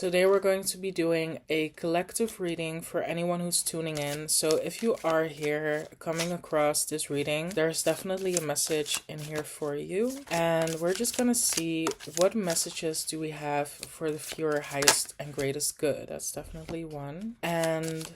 Today we're going to be doing a collective reading for anyone who's tuning in. So if you are here coming across this reading, there's definitely a message in here for you. And we're just going to see what messages do we have for the fewer, highest, and greatest good. That's definitely one. And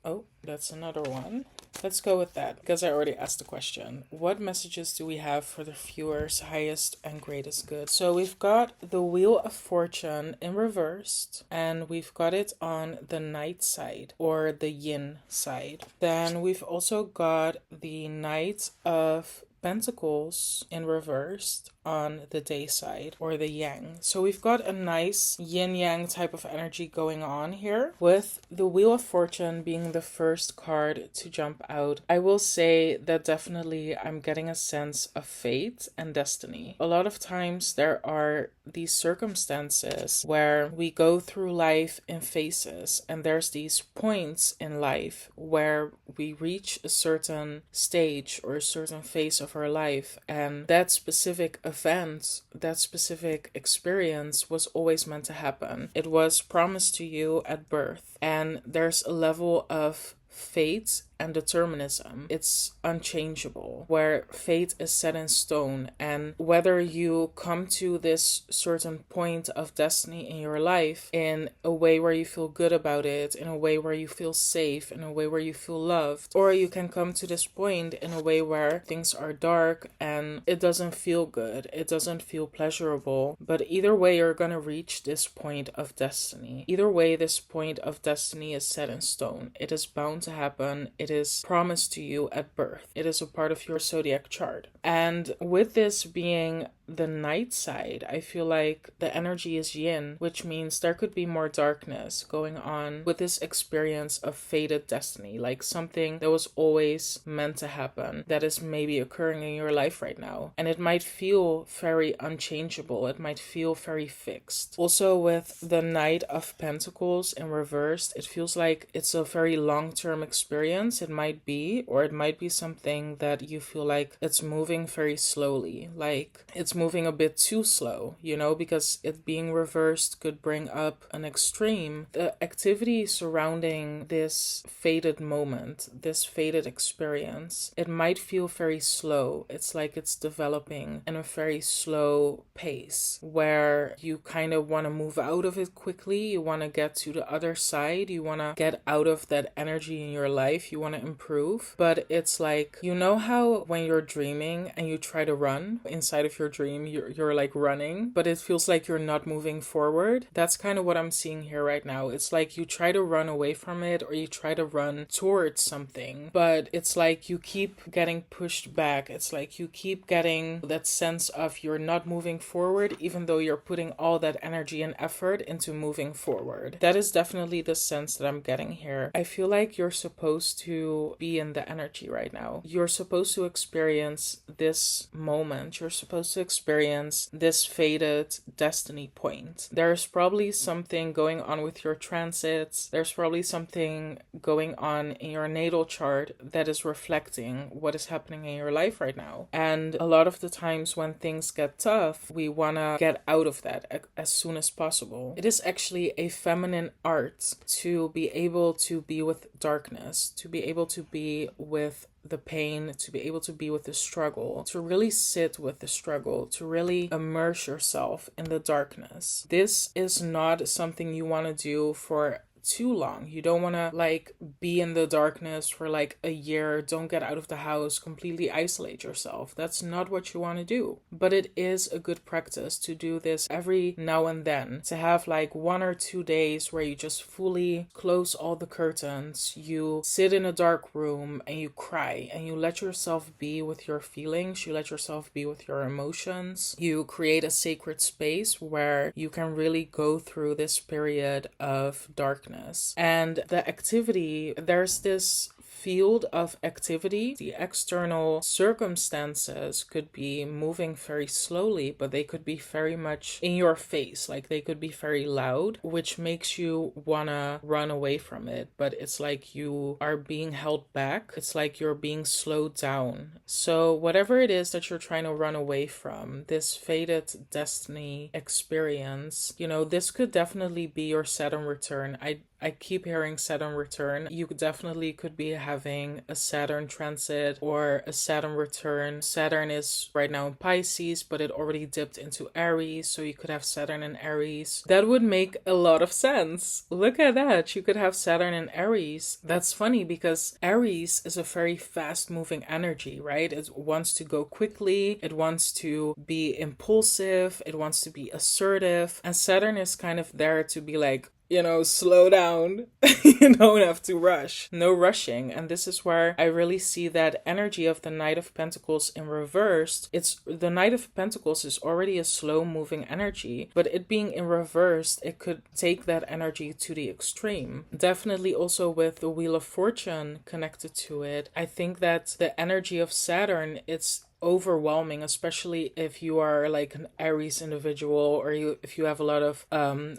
oh, that's another one. Let's go with that because I already asked the question. What messages do we have for the viewers, highest and greatest good? So we've got the Wheel of Fortune in reversed, and we've got it on the night side or the yin side. Then we've also got the Knight of Pentacles in reversed on the day side or the yang. So we've got a nice yin yang type of energy going on here, with the Wheel of Fortune being the first card to jump out. I will say that definitely I'm getting a sense of fate and destiny. A lot of times there are these circumstances where we go through life in phases, and there's these points in life where we reach a certain stage or a certain phase of our life, and that specific event, that specific experience was always meant to happen. It was promised to you at birth, and there's a level of fate and determinism. It's unchangeable, where fate is set in stone, and whether you come to this certain point of destiny in your life in a way where you feel good about it, in a way where you feel safe, in a way where you feel loved, or you can come to this point in a way where things are dark and it doesn't feel good, it doesn't feel pleasurable, but either way you're gonna reach this point of destiny. Either way, this point of destiny is set in stone. It is bound to happen. It is promised to you at birth. It is a part of your zodiac chart. And with this being the night side, I feel like the energy is yin, which means there could be more darkness going on with this experience of fated destiny, like something that was always meant to happen that is maybe occurring in your life right now. And it might feel very unchangeable. It might feel very fixed. Also, with the Knight of Pentacles in reversed, it feels like it's a very long-term experience. It might be, or it might be something that you feel like it's moving very slowly, like it's moving a bit too slow, because it being reversed could bring up an extreme. The activity surrounding this fated moment, this fated experience, it might feel very slow. It's like it's developing in a very slow pace where you kind of want to move out of it quickly. You want to get to the other side. You want to get out of that energy in your life. You want to improve. But it's like, how when you're dreaming and you try to run inside of your dream, you're like running, but it feels like you're not moving forward. That's kind of what I'm seeing here right now. It's like you try to run away from it, or you try to run towards something, but it's like you keep getting pushed back. It's like you keep getting that sense of you're not moving forward, even though you're putting all that energy and effort into moving forward. That is definitely the sense that I'm getting here. I feel like you're supposed to be in the energy right now. You're supposed to experience this moment. You're supposed to experience this fated destiny point. There's probably something going on with your transits. There's probably something going on in your natal chart that is reflecting what is happening in your life right now. And a lot of the times when things get tough, we want to get out of that as soon as possible. It is actually a feminine art to be able to be with darkness, to be able to be with the pain, to be able to be with the struggle, to really sit with the struggle, to really immerse yourself in the darkness. This is not something you want to do for too long. You don't want to be in the darkness for a year, don't get out of the house, completely isolate yourself. That's not what you want to do. But it is a good practice to do this every now and then, to have 1 or 2 days where you just fully close all the curtains, you sit in a dark room and you cry and you let yourself be with your feelings, you let yourself be with your emotions. You create a sacred space where you can really go through this period of darkness. And the activity, there's this field of activity. The external circumstances could be moving very slowly, but they could be very much in your face. Like they could be very loud, which makes you wanna run away from it. But it's like you are being held back. It's like you're being slowed down. So whatever it is that you're trying to run away from, this fated destiny experience, this could definitely be your Saturn return. I keep hearing Saturn return. You definitely could be having a Saturn transit or a Saturn return. Saturn is right now in Pisces, but it already dipped into Aries, so you could have Saturn in Aries. That would make a lot of sense. Look at that. You could have Saturn in Aries. That's funny because Aries is a very fast-moving energy, right? It wants to go quickly. It wants to be impulsive. It wants to be assertive. And Saturn is kind of there to be like, slow down. You don't have to rush. No rushing. And this is where I really see that energy of the Knight of Pentacles in reversed. The Knight of Pentacles is already a slow moving energy, but it being in reversed, it could take that energy to the extreme. Definitely also with the Wheel of Fortune connected to it. I think that the energy of Saturn, it's overwhelming, especially if you are like an Aries individual or if you have a lot of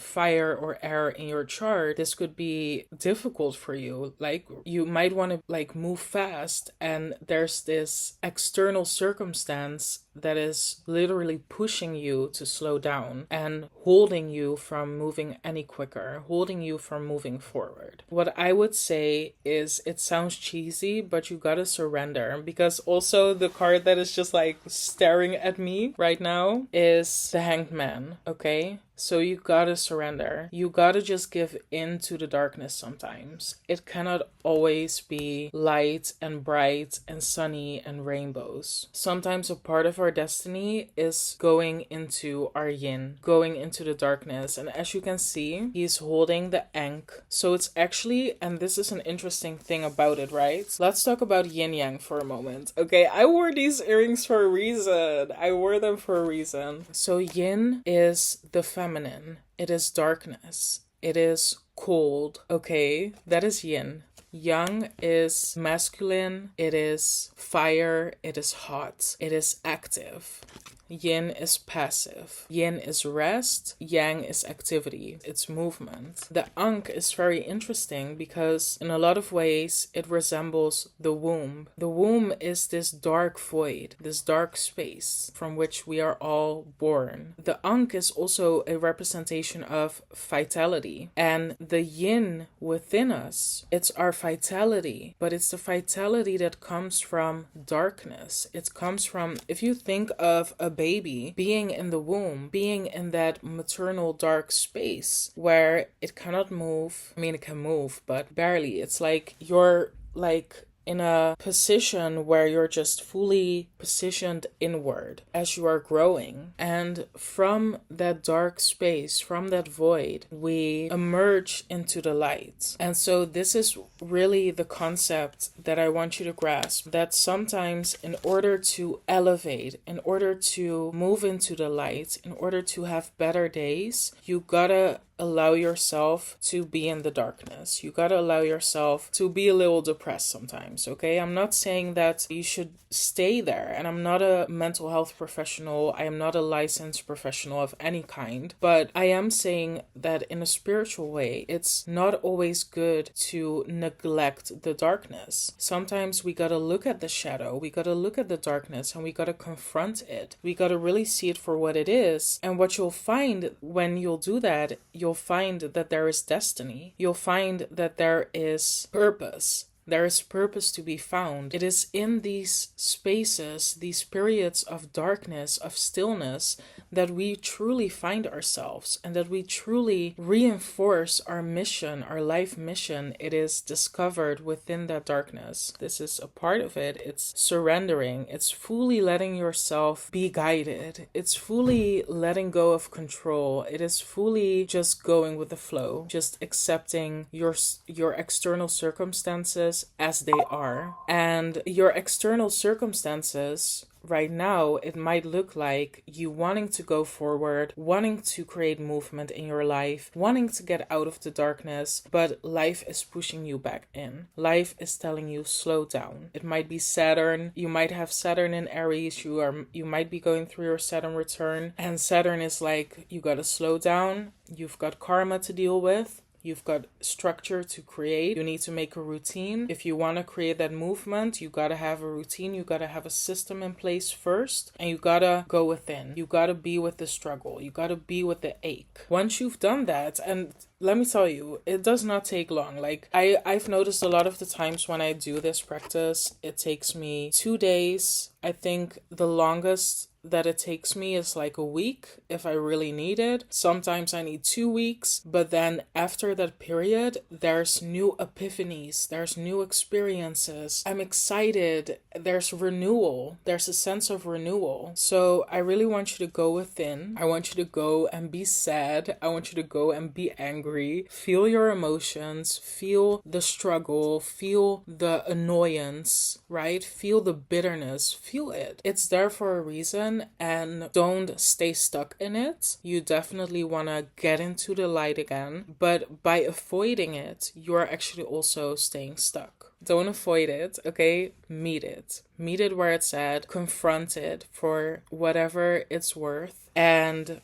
fire or air in your chart. This could be difficult for you. Like you might want to like move fast, and there's this external circumstance that is literally pushing you to slow down and holding you from moving any quicker, holding you from moving forward. What I would say is, it sounds cheesy, but you gotta surrender, because also the card that is just like staring at me right now is the Hanged Man, okay? So you gotta surrender. You gotta just give in to the darkness sometimes. It cannot always be light and bright and sunny and rainbows. Sometimes a part of our destiny is going into our yin, going into the darkness. And as you can see, he's holding the Ankh. So it's actually, and this is an interesting thing about it, right? Let's talk about yin yang for a moment. Okay, I wore these earrings for a reason. I wore them for a reason. So yin is the feminine. It is darkness. It is cold. Okay, that is yin. Yang is masculine. It is fire. It is hot. It is active. Yin is passive. Yin is rest. Yang is activity. It's movement. The Ankh is very interesting because in a lot of ways it resembles the womb. The womb is this dark void, this dark space from which we are all born. The Ankh is also a representation of vitality. And the yin within us, it's our vitality, but it's the vitality that comes from darkness. It comes from, if you think of a baby being in the womb, being in that maternal dark space where it cannot move. I mean, it can move, but barely. It's like you're like in a position where you're just fully positioned inward as you are growing. And from that dark space, from that void, we emerge into the light. And so this is really the concept that I want you to grasp, that sometimes in order to elevate, in order to move into the light, in order to have better days, you gotta allow yourself to be in the darkness. You gotta allow yourself to be a little depressed sometimes, okay? I'm not saying that you should stay there, and I'm not a mental health professional. I am not a licensed professional of any kind, but I am saying that in a spiritual way, it's not always good to neglect the darkness. Sometimes we gotta look at the shadow, we gotta look at the darkness, and we gotta confront it. We gotta really see it for what it is. And what you'll find when you'll do that, you'll find that there is destiny. You'll find that there is purpose. There is purpose to be found. It is in these spaces, these periods of darkness, of stillness, that we truly find ourselves and that we truly reinforce our mission, our life mission. It is discovered within that darkness. This is a part of it. It's surrendering. It's fully letting yourself be guided. It's fully letting go of control. It is fully just going with the flow, just accepting your external circumstances, circumstances as they are. And your external circumstances right now, it might look like you wanting to go forward, wanting to create movement in your life, wanting to get out of the darkness, but life is pushing you back in. Life is telling you slow down. It might be Saturn. You might have Saturn in Aries. You might be going through your Saturn return, and Saturn is like, you gotta slow down. You've got karma to deal with. You've got structure to create. You need to make a routine. If you want to create that movement, you got to have a routine. You got to have a system in place first. And you got to go within. You got to be with the struggle. You got to be with the ache. Once you've done that, and let me tell you, it does not take long. Like, I've noticed a lot of the times when I do this practice, it takes me 2 days. I think the longest that it takes me is like a week if I really need it. Sometimes I need 2 weeks, but then after that period, there's new epiphanies, there's new experiences. I'm excited. There's renewal. There's a sense of renewal. So I really want you to go within. I want you to go and be sad. I want you to go and be angry. Feel your emotions. Feel the struggle. Feel the annoyance, right? Feel the bitterness. Feel it. It's there for a reason. And don't stay stuck in it. You definitely want to get into the light again, but by avoiding it, you're actually also staying stuck. Don't avoid it, okay? Meet it. Meet it where it's at. Confront it for whatever it's worth. And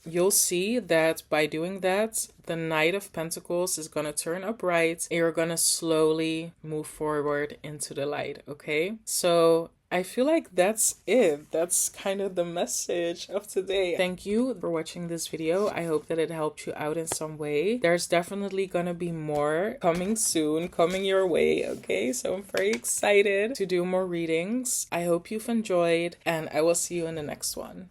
you'll see that by doing that, the Knight of Pentacles is going to turn upright and you're going to slowly move forward into the light, okay? So I feel like that's it. That's kind of the message of today. Thank you for watching this video. I hope that it helped you out in some way. There's definitely gonna be more coming soon, coming your way, okay? So I'm very excited to do more readings. I hope you've enjoyed, and I will see you in the next one.